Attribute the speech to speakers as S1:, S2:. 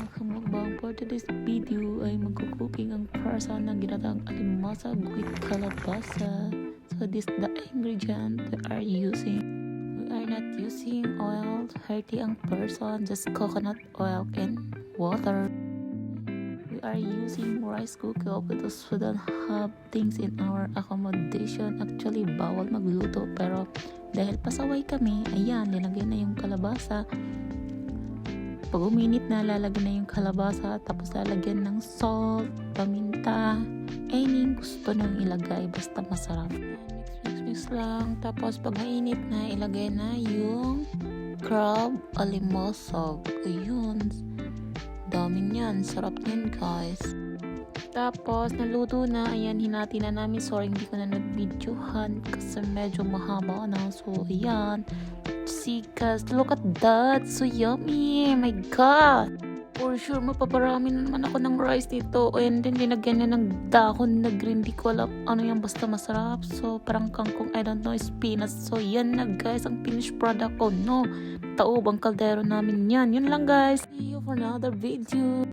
S1: mga kamukbang. For today's video ay magkukuking ang person ng ginataang alimasag with kalabasa. So this the ingredient we are using. We are not using oil, hearty ang person, just coconut oil and water. We are using rice cooker because we don't have things in our accommodation. Actually, bawal magluto pero dahil pasaway kami, ayan, linagay na yung kalabasa. Pag uminit na, lalagyan na yung kalabasa, tapos lalagyan ng salt, paminta, anything gusto nang ilagay, basta masarap. Mix lang, tapos pag mainit na, ilagay na yung crab alimasag. Ayun, daming yan, sarap yan guys. Tapos naluto na, ayan, hinati na namin. Sorry, hindi ko na nag-videohan kasi medyo mahaba na. So ayan, see guys, look at that, so yummy, my god. For sure mapaparami na naman ako ng rice nito. And then linagyan na ng dahon na green, di ko alam ano yan, basta masarap. So parang kangkong, I don't know, spinach. So yan na guys ang finished product ko. No, taob ang kaldero namin yan. Yun lang guys, see you for another video.